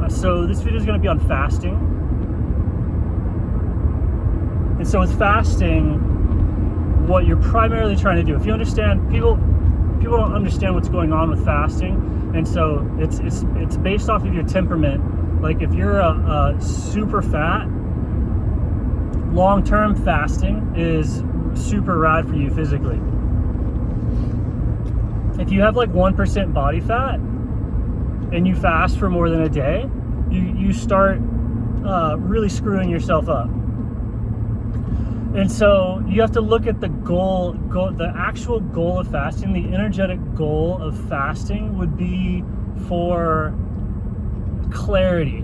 So this video is going to be on fasting. And so with fasting, what you're primarily trying to do, if you understand, people don't understand what's going on with fasting, and so it's based off of your temperament. Like if you're a super fat, long-term fasting is super rad for you physically. If you have like 1% body fat and you fast for more than a day, you start really screwing yourself up. And so you have to look at the goal, the actual goal of fasting. The energetic goal of fasting would be for clarity,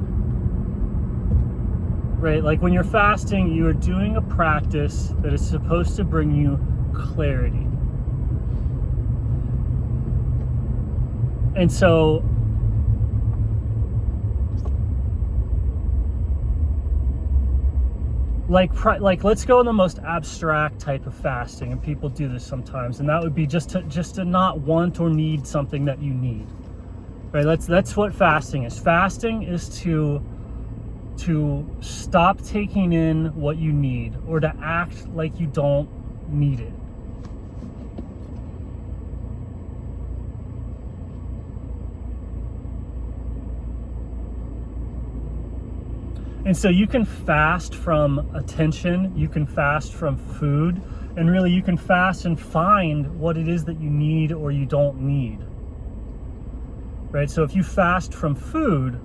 right? Like when you're fasting, you are doing a practice that is supposed to bring you clarity. And so like let's go in the most abstract type of fasting, and people do this sometimes, and that would be just to not want or need something that you need, right? That's what fasting is. Fasting is to stop taking in what you need, or to act like you don't need it. And so you can fast from attention, you can fast from food, and really you can fast and find what it is that you need or you don't need, right? So if you fast from food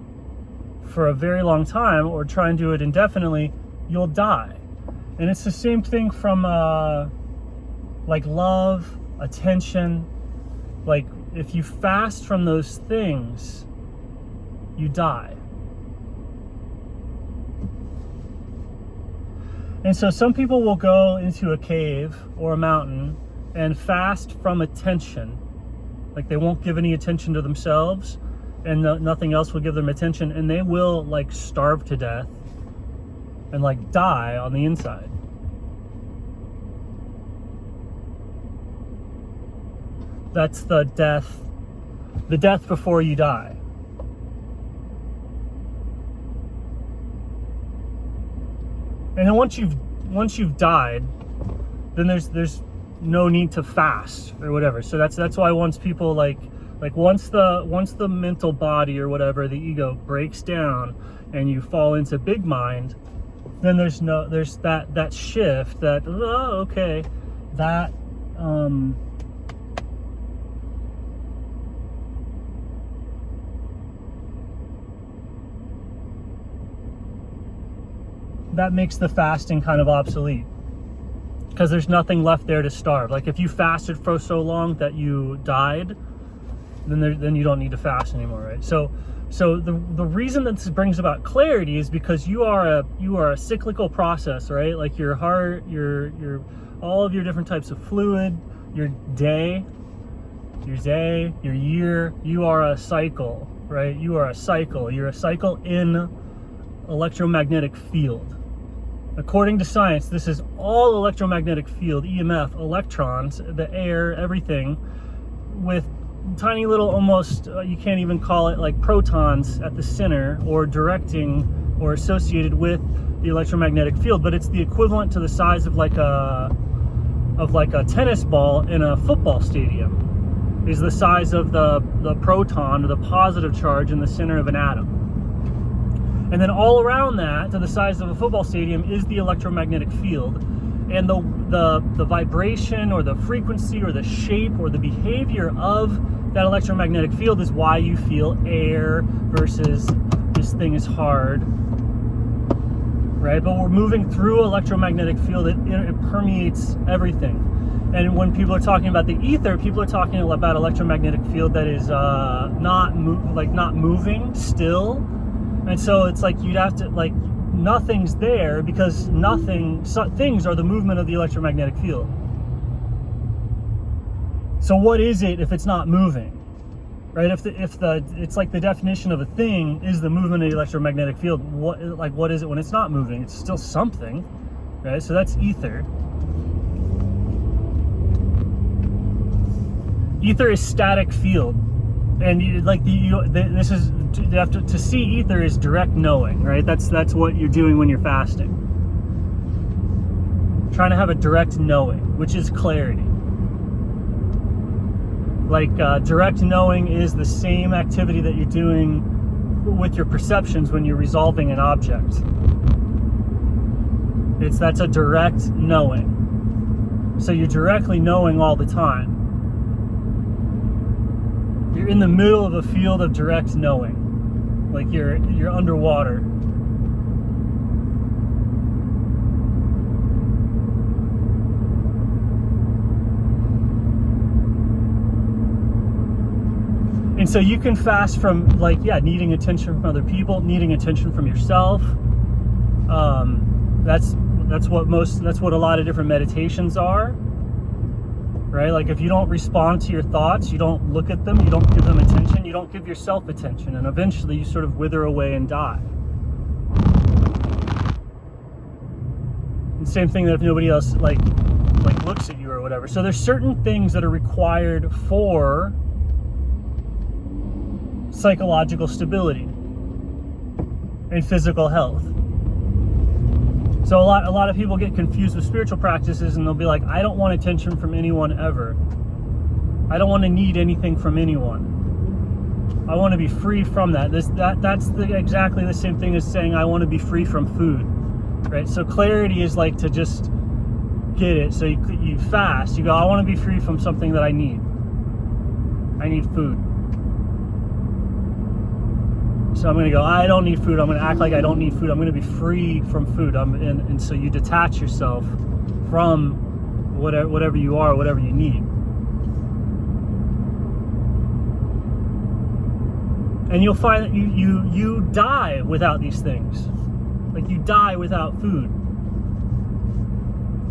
for a very long time, or try and do it indefinitely, you'll die. And it's the same thing from like love, attention. Like if you fast from those things, you die. And so some people will go into a cave or a mountain and fast from attention. Like they won't give any attention to themselves, and nothing else will give them attention, and they will like starve to death and like die on the inside. That's the death before you die. And then once you've died, then there's no need to fast or whatever. So that's why once people like once the mental body or whatever, the ego breaks down and you fall into big mind, then there's that shift that that makes the fasting kind of obsolete, because there's nothing left there to starve. Like if you fasted for so long that you died, then you don't need to fast anymore, right? So the reason that this brings about clarity is because you are a cyclical process, right? Like your heart, your all of your different types of fluid, your day, your year, you are a cycle, right? You're a cycle in electromagnetic field. According to science, this is all electromagnetic field, EMF, electrons, the air, everything, with tiny little, almost, you can't even call it like protons at the center, or directing or associated with the electromagnetic field, but it's the equivalent to the size of like a tennis ball in a football stadium, is the size of the proton, or the positive charge in the center of an atom. And then all around that, to the size of a football stadium, is the electromagnetic field. And the vibration or the frequency or the shape or the behavior of that electromagnetic field is why you feel air versus this thing is hard, right? But we're moving through electromagnetic field. It permeates everything. And when people are talking about the ether, people are talking about electromagnetic field that is not moving, still. And so it's like you'd have to, like, nothing's there, because things are the movement of the electromagnetic field. So what is it if it's not moving, right? It's like the definition of a thing is the movement of the electromagnetic field. What is it when it's not moving? It's still something, right? So that's ether. Ether is static field. And this is, you have to see ether is direct knowing, right? That's what you're doing when you're fasting. Trying to have a direct knowing, which is clarity. Like direct knowing is the same activity that you're doing with your perceptions when you're resolving an object. That's a direct knowing. So you're directly knowing all the time. You're in the middle of a field of direct knowing. Like you're underwater. And so you can fast from needing attention from other people, needing attention from yourself. That's what a lot of different meditations are, right? Like if you don't respond to your thoughts, you don't look at them, you don't give them attention, you don't give yourself attention, and eventually you sort of wither away and die. And same thing that if nobody else like looks at you or whatever. So there's certain things that are required for psychological stability and physical health. So a lot of people get confused with spiritual practices, and they'll be like, I don't want attention from anyone ever. I don't want to need anything from anyone. I want to be free from that. That's exactly the same thing as saying I want to be free from food, right? So clarity is like to just get it. So you fast. You go, I want to be free from something that I need. I need food. So I'm going to go, I don't need food. I'm going to act like I don't need food. I'm going to be free from food. And so you detach yourself from whatever you are, whatever you need. And you'll find that you die without these things. Like you die without food.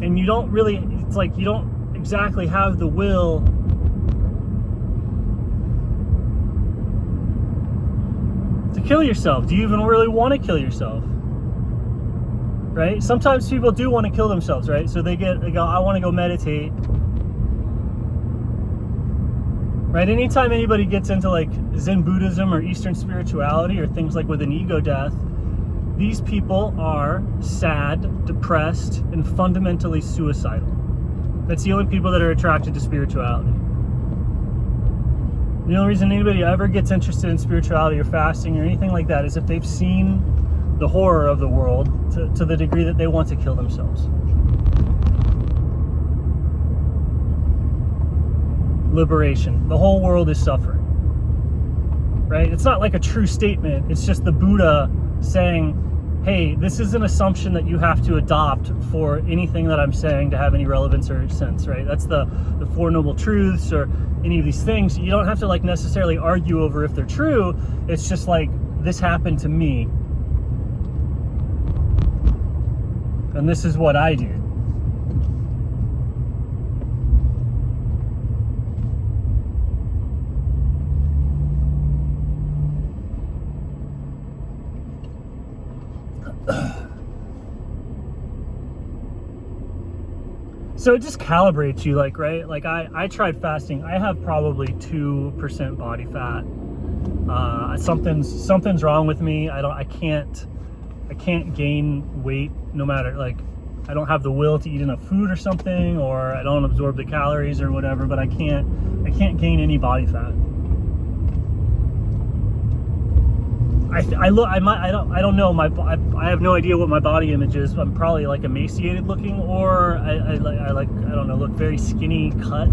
And you don't really, it's like you don't exactly have the will to kill yourself. Do you even really want to kill yourself? Right? Sometimes people do want to kill themselves, right? So they go, I want to go meditate. Right? Anytime anybody gets into like Zen Buddhism or Eastern spirituality or things like with an ego death, these people are sad, depressed, and fundamentally suicidal. That's the only people that are attracted to spirituality. The only reason anybody ever gets interested in spirituality or fasting or anything like that is if they've seen the horror of the world to the degree that they want to kill themselves. Liberation. The whole world is suffering. Right? It's not like a true statement. It's just the Buddha saying, hey, this is an assumption that you have to adopt for anything that I'm saying to have any relevance or sense, right? That's the Four Noble Truths or any of these things. You don't have to like necessarily argue over if they're true. It's just like, this happened to me. And this is what I do. So it just calibrates you, like, right? Like I tried fasting. I have probably 2% body fat. Something's wrong with me. I can't gain weight no matter, like, I don't have the will to eat enough food or something, or I don't absorb the calories or whatever, but I can't gain any body fat. I don't know. I have no idea what my body image is. I'm probably like emaciated looking, or I don't know, look very skinny cut.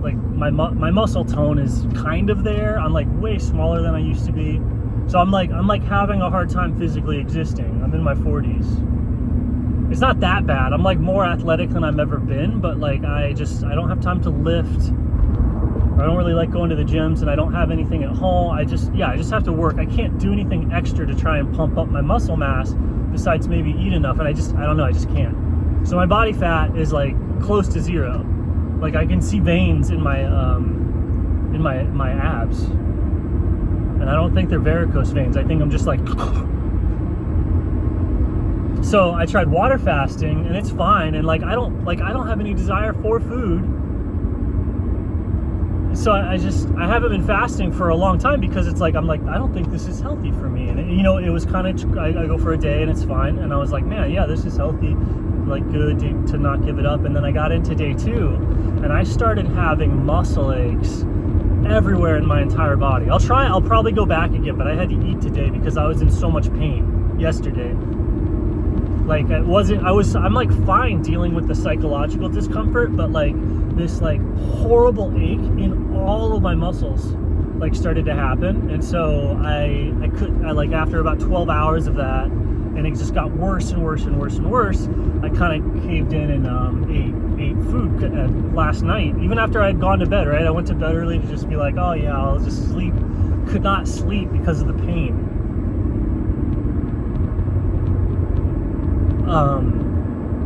Like my muscle tone is kind of there. I'm like way smaller than I used to be. So I'm like having a hard time physically existing. I'm in my 40s. It's not that bad. I'm like more athletic than I've ever been, but like I don't have time to lift. I don't really like going to the gyms, and I don't have anything at home. I just have to work. I can't do anything extra to try and pump up my muscle mass besides maybe eat enough, and I just can't. So my body fat is like close to zero. Like I can see veins in my abs. And I don't think they're varicose veins. I think I'm just like So I tried water fasting, and it's fine, and I don't have any desire for food. so I haven't been fasting for a long time because it's like, I'm like, I don't think this is healthy for me. And it was kind of, I go for a day and it's fine. And I was like, man, yeah, this is healthy, like good to not give it up. And then I got into day 2 and I started having muscle aches everywhere in my entire body. I'll probably go back again, but I had to eat today because I was in so much pain yesterday. Like I'm like fine dealing with the psychological discomfort, but like this like horrible ache in all of my muscles like started to happen. And so I like after about 12 hours of that, and it just got worse and worse and worse and worse, I kind of caved in and ate food last night, even after I had gone to bed, right? I went to bed early to just be like, oh yeah, I'll just sleep. Could not sleep because of the pain.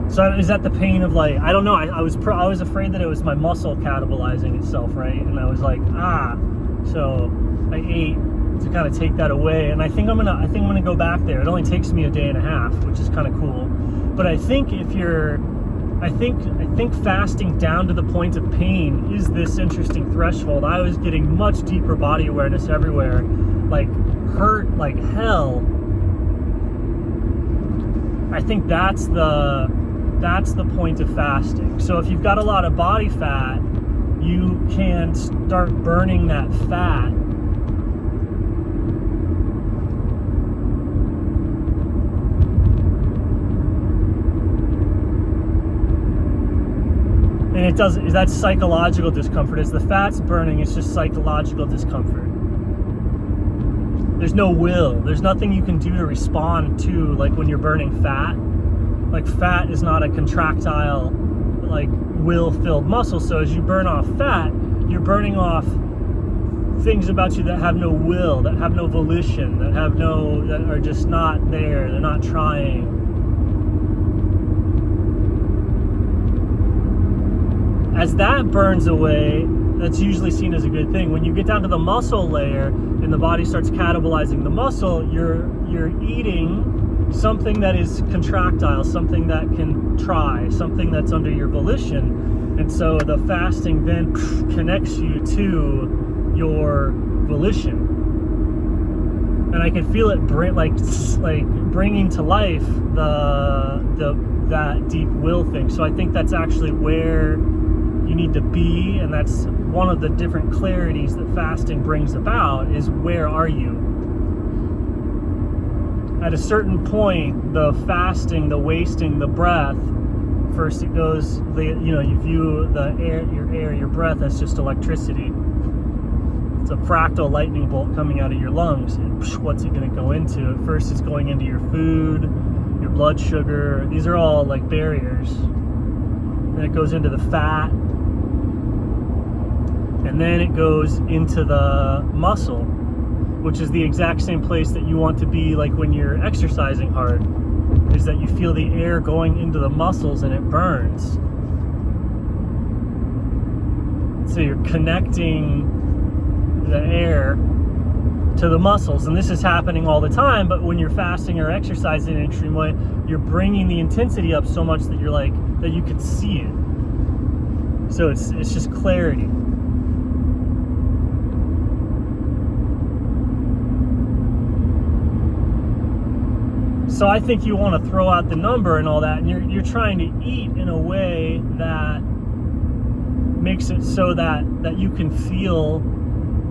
So is that the pain of like, I don't know, I was afraid that it was my muscle catabolizing itself, right? And I was like, so I ate to kind of take that away. And I think I'm gonna go back there. It only takes me a day and a half, which is kind of cool. But I think I think fasting down to the point of pain is this interesting threshold. I was getting much deeper body awareness everywhere, like hurt like hell. I think that's the point of fasting. So if you've got a lot of body fat, you can start burning that fat. And that's psychological discomfort. As the fat's burning, it's just psychological discomfort. There's no will. There's nothing you can do to respond to, like when you're burning fat. Like fat is not a contractile, like will-filled muscle. So as you burn off fat, you're burning off things about you that have no will, that have no volition, that are just not there. They're not trying. As that burns away, that's usually seen as a good thing. When you get down to the muscle layer and the body starts catabolizing the muscle, you're eating something that is contractile, something that can try, something that's under your volition. And so the fasting then connects you to your volition. And I can feel it bringing to life that deep will thing. So I think that's actually where you need to be, and that's one of the different clarities that fasting brings about, is where are you? At a certain point, the fasting, the wasting, the breath, first it goes, you view your breath as just electricity. It's a fractal lightning bolt coming out of your lungs, and what's it going to go into? At first it's going into your food, your blood sugar. These are all like barriers. Then it goes into the fat, and then it goes into the muscle, which is the exact same place that you want to be, like when you're exercising hard, is that you feel the air going into the muscles and it burns. So you're connecting the air to the muscles, and this is happening all the time, but when you're fasting or exercising in an extreme way, you're bringing the intensity up so much that you're like, that you can see it. So it's just clarity. So I think you want to throw out the number and all that, and you're trying to eat in a way that makes it so that you can feel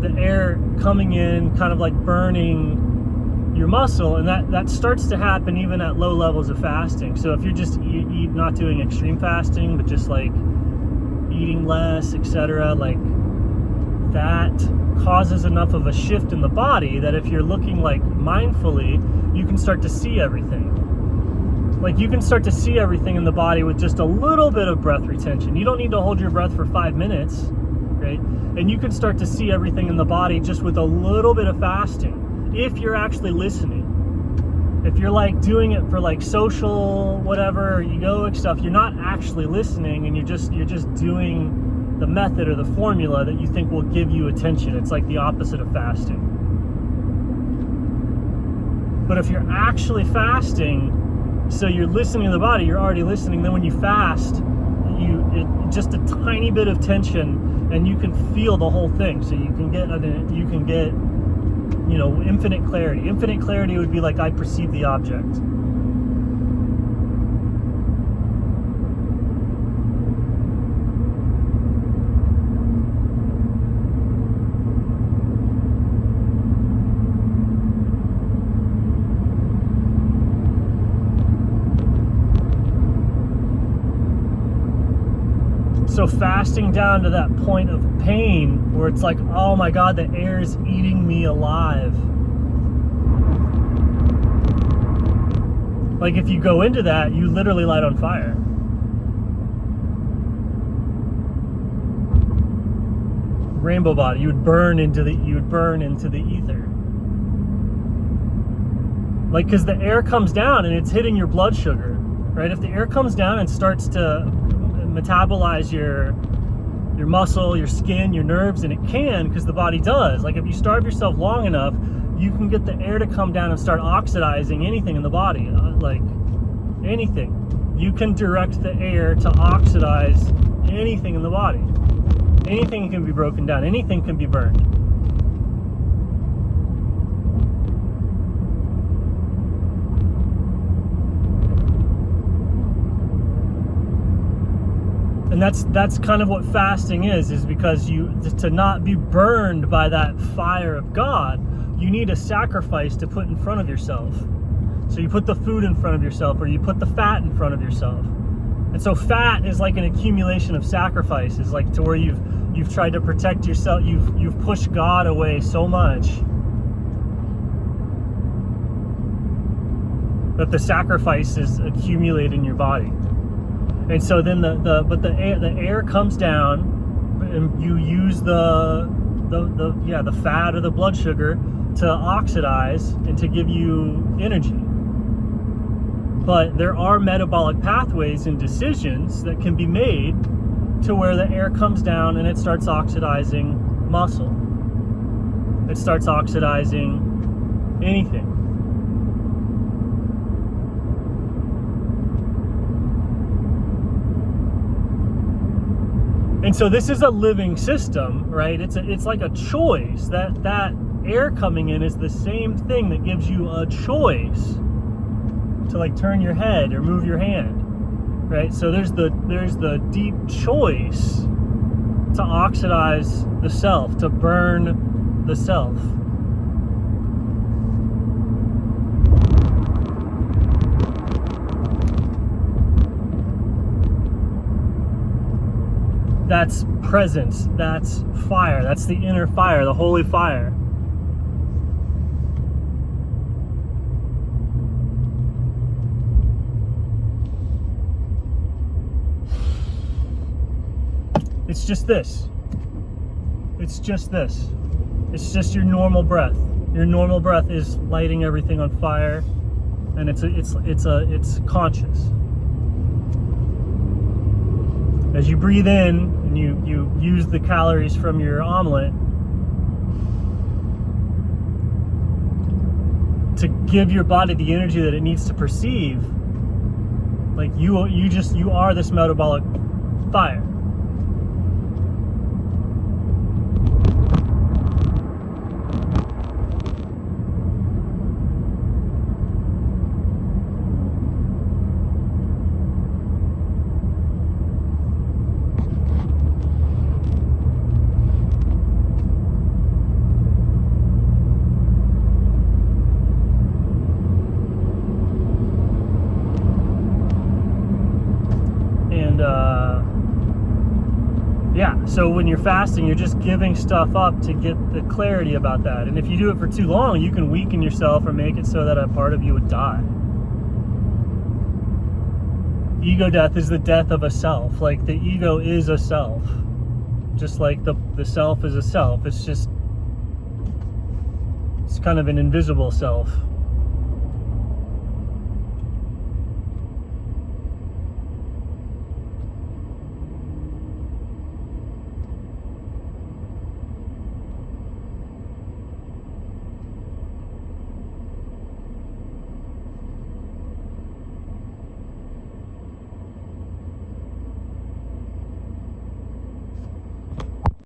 the air coming in, kind of like burning your muscle, and that starts to happen even at low levels of fasting. So if you're just not doing extreme fasting, but just like eating less, etc., like that causes enough of a shift in the body that if you're looking like mindfully, you can start to see everything. Like you can start to see everything in the body with just a little bit of breath retention. You don't need to hold your breath for 5 minutes, right? And you can start to see everything in the body just with a little bit of fasting, if you're actually listening. If you're like doing it for like social, whatever, egoic stuff, you're not actually listening, and you're just doing the method or the formula that you think will give you attention. It's like the opposite of fasting. But if you're actually fasting, so you're listening to the body, you're already listening, then when you fast, just a tiny bit of tension and you can feel the whole thing. So you can get infinite clarity. Infinite clarity would be like, I perceive the object. So fasting down to that point of pain where it's like, oh my God, the air is eating me alive. Like if you go into that, you literally light on fire. Rainbow body, you would burn into the ether. Like, because the air comes down and it's hitting your blood sugar, right? If the air comes down and starts to metabolize your muscle, your skin, your nerves, and it can, because the body does. Like if you starve yourself long enough, you can get the air to come down and start oxidizing anything in the body, like anything. You can direct the air to oxidize anything in the body. Anything can be broken down, anything can be burned. And that's kind of what fasting is because to not be burned by that fire of God, you need a sacrifice to put in front of yourself. So you put the food in front of yourself, or you put the fat in front of yourself. And so fat is like an accumulation of sacrifices, like to where you've tried to protect yourself, you've pushed God away so much that the sacrifices accumulate in your body. And so then the air comes down, and you use the fat or the blood sugar to oxidize and to give you energy. But there are metabolic pathways and decisions that can be made to where the air comes down and it starts oxidizing muscle. It starts oxidizing anything. And so this is a living system, right? It's like a choice. That air coming in is the same thing that gives you a choice to like turn your head or move your hand, right? So there's the deep choice to oxidize the self, to burn the self. That's presence, that's fire, that's the inner fire, the holy fire. It's just this. It's just this. It's just your normal breath. Your normal breath is lighting everything on fire, and it's conscious. As you breathe in and you use the calories from your omelet to give your body the energy that it needs to perceive, like you are this metabolic fire. So when you're fasting, you're just giving stuff up to get the clarity about that. And if you do it for too long, you can weaken yourself or make it so that a part of you would die. Ego death is the death of a self. Like the ego is a self. Just like the self is a self. It's kind of an invisible self.